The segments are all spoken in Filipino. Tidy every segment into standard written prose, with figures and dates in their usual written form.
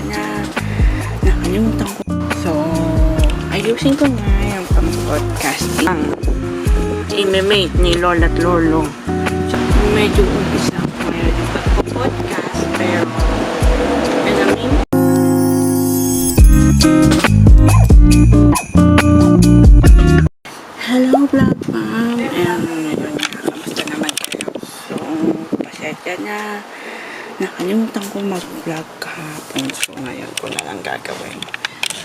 niya. Nakalimutan ko. So, ayusin ko na yung pang-podcast ang i-mate ni Lola at Lolo. So, medyo umpisa ko ngayon yung pag-podcast, pero hello vlog ma'am, and ngayon kamusta naman kayo? So, pasensya na, nakalimutan ko mag-vlog kahapon, so ngayon ko na lang gagawin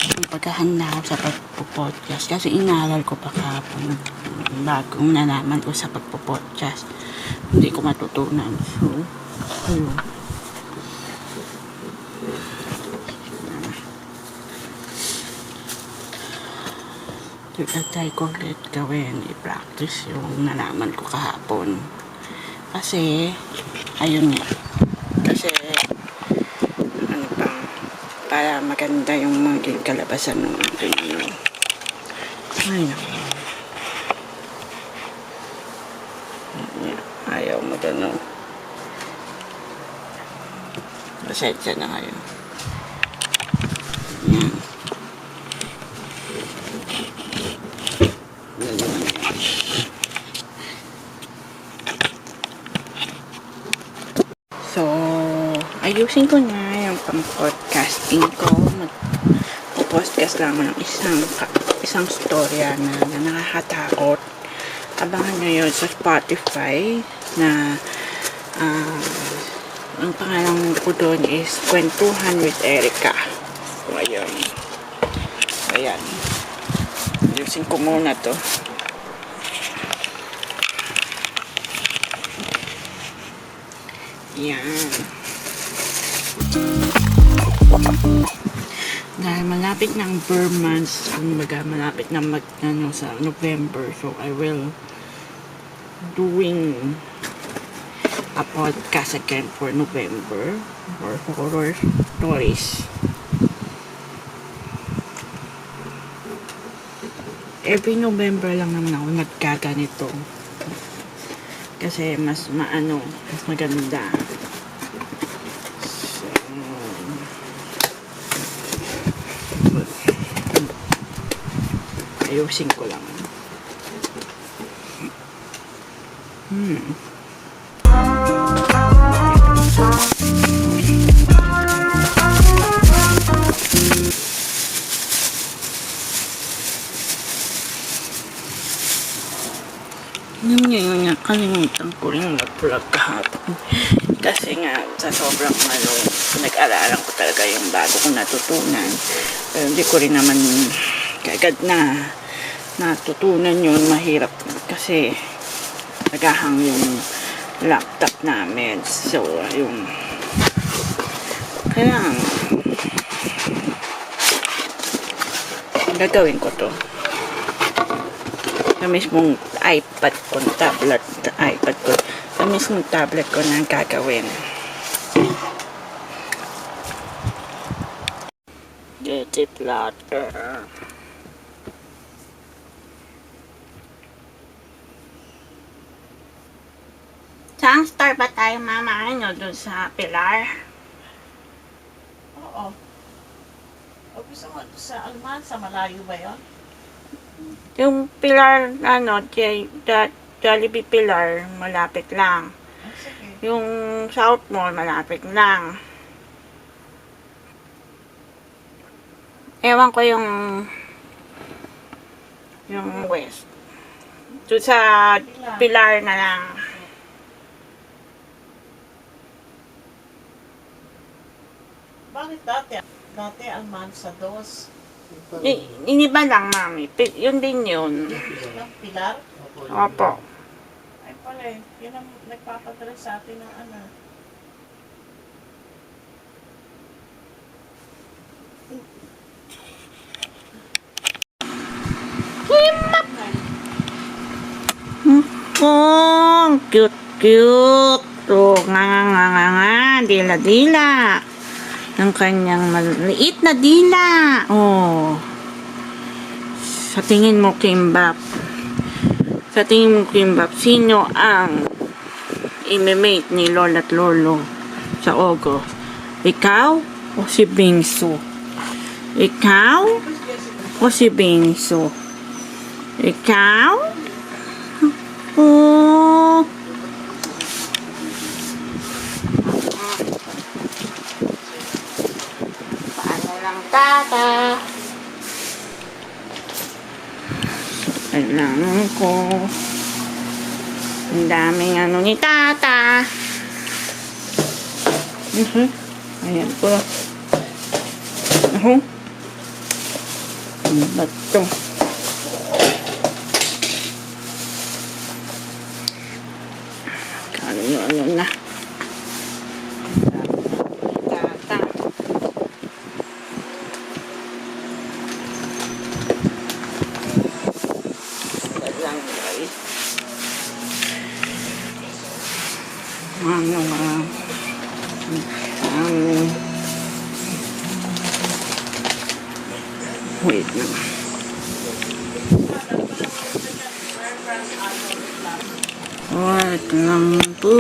ang paghahanda ko sa pagpo-podcast kasi inaalala ko pa kahapon bagong nalaman ko sa pagpo-podcast, hindi ko matutunan. So ayun, try ko ulit gawin, i-practice yung nalaman ko kahapon kasi ayun nga, kasi ano pa, para maganda yung maging kalabasan ng aking ano. Ay naku, ayaw magano, pasensya na kayo. Yan. So, ayusin ko na yung pang-podcasting ko. Mag-podcast lang ng isang storya na nakakatakot. Abangan nyo yun sa Spotify na ang pangalan ko doon is Kwentuhan with Erica. So, ayun. Ayan. Ayusin ko muna to. Yan. Dahil malapit ng months, malapit na sa November, so I will doing a podcast again for November for horror stories. Every November lang naman ako nagkaganito kasi mas mas maganda. So, ayusin ko lang. Ngayon nga, kalimutan ko rin mag-vlog kahapon. Kasi nga, sa sobrang nag-aralan ko talaga yung bago ko natutunan. Pero hindi ko rin naman kagad na natutunan yun. Mahirap kasi nagahang yung laptop namin. So, yung kaya gagawin ko to sa mismong iPad ko, sa mismong tablet ko na gagawin. Get it later. Saan star ba tayo mamahan nyo? Doon sa Pilar? Oo. O gusto mo sa Almansa, malayo ba yun? Yung Pilar, Jollibee Pilar, malapit lang. Oh, sige. Yung South Mall, malapit lang. Ewan ko yung West. Doon sa Pilar na lang. Bakit dati? Dati Almansa, dos. Iniba lang, mami. Yun din yun. Pilar? Opo. Ay pala eh. Yun ang nagpapadala sa atin ng ano. Oh, cute. So, nga, dila-dila. Ng kanyang maliit na dila. Oh. Sa tingin mo, Kimbap, sino ang i-mate ni Lola at Lolo sa August? Ikaw O si Bingso? Ikaw? O si Bingso? Ikaw? Oh. Paano lang tata? Alam ko. Ang daming ano ni tata. Ayan po. Ano ba ito? Ano na. Tata. Lang guys. Ano ba? Wait lang. Wait lang po.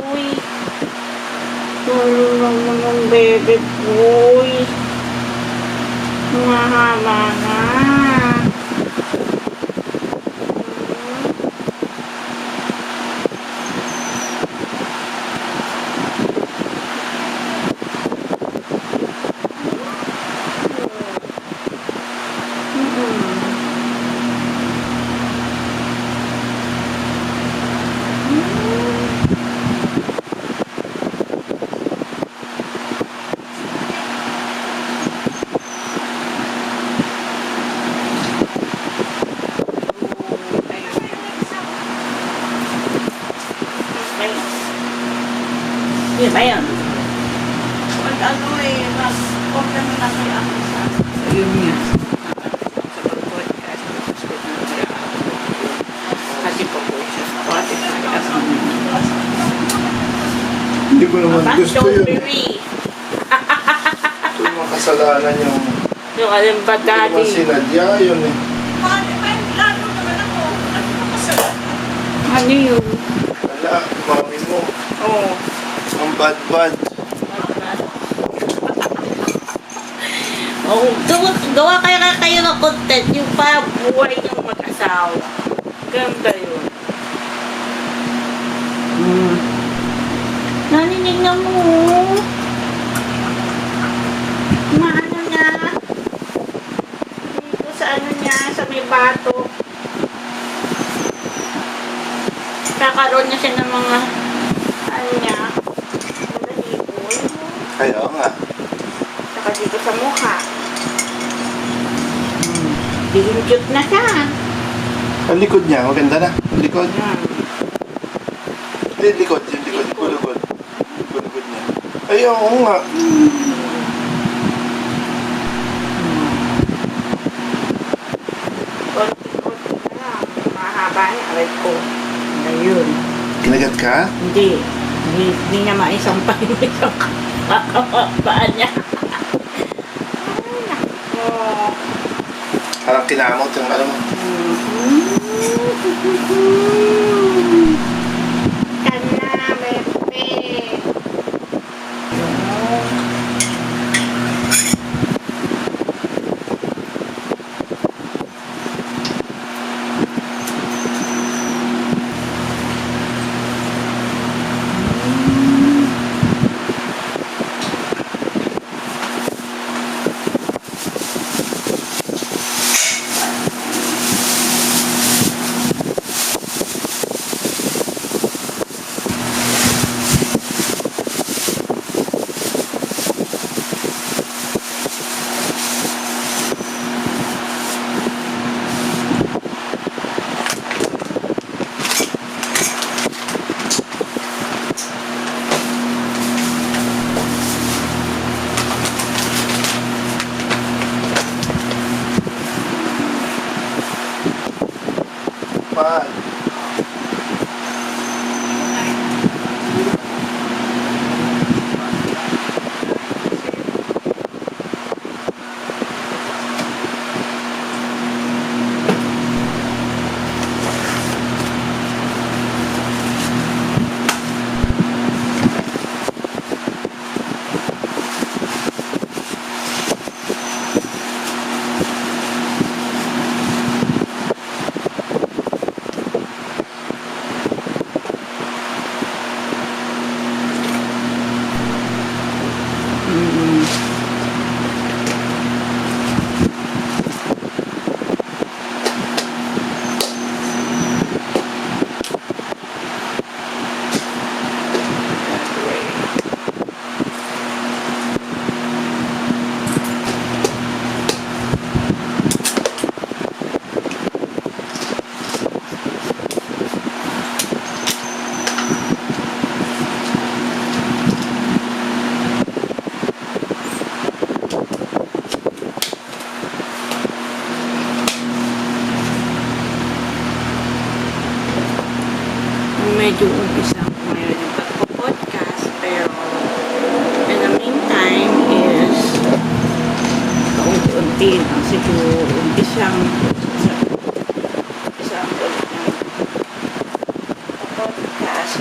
Uy, tulong naman baby boy. Mahaba na. Yun ba yun? Pag ano eh, mag-order mo na kayo ako sa Yun nga. Sa pag-podcast, kasi po po siya sa Spotify. Hindi ko naman gusto yun. Strawberry. Ito yung mga kasalanan yung Yung alam ba hindi naman daddy? sinadya yun eh. may lalo naman ako. Ano ba kasalanan? Ano yun? Wala, mami mo. Oo. Ang bad-bad. Oh, gawa kayo ng content yung para buhay ng mag-asawa. Ganda yun. Naninig na mo. Maano niya. Dito sa ano niya, sa may bato. Kakaroon niya siya ng mga ano niya. Mga hipon. Kaya nga. Saka dito sa mukha. Biging cute na siya. Ang likod niya, maganda na. Ang likod. Yan. Hindi, likod. Yung likod. Kulugod. Kulugod niya. Ay, oo nga. Konti-konti na lang. Mahaba niya. Aray ko. Ayun. Kinagat ka? Hindi. Hindi niya maisampay yung isang paan niya. Ay, nako. Parang kinamot yung ano mo. Kana, bebe. pan. Medyo umpisa ko ngayon yung pagpo-podcast, pero in the meantime is kaunti-unti lang siguro umpisang ulit ng podcast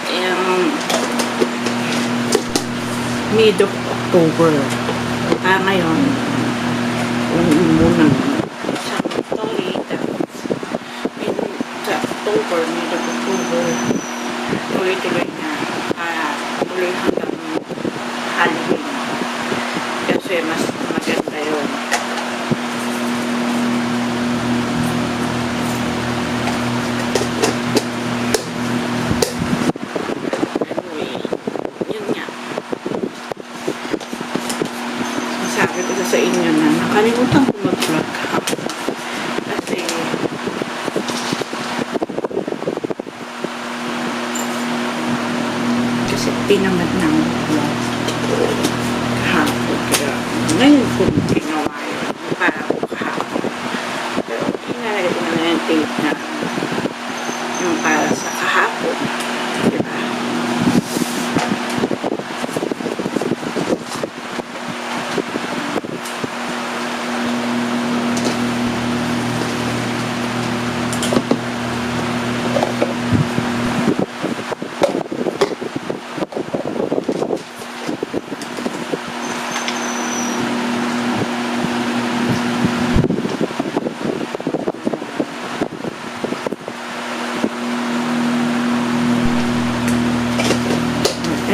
mid of October. Ngayon kung munang isang story that sa October, mid of October, tuloy-tuloy na tuloy hanggang Halloween kasi mas maganda yun. Anyway, yun nga, sabi ko sa inyo na nakalimutan ko mag-vlog kasi tinamad na ang vlog kahapon. Kaya ngayon ko ginawa yun para ko kahapon. Pero inalagay ko na yung tape na yung para sa kahapon. Diba?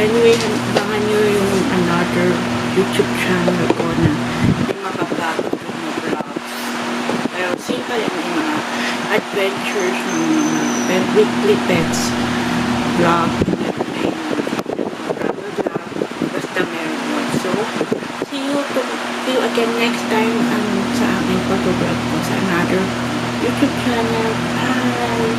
Anyway, abangan nyo yung another YouTube channel ko na yung mababago yung vlogs. Pero simple yung mga adventures ng mga weekly pets vlog, travel vlog, basta meron mo. So, see you again next time sa aking photovlog ko sa another YouTube channel. Bye!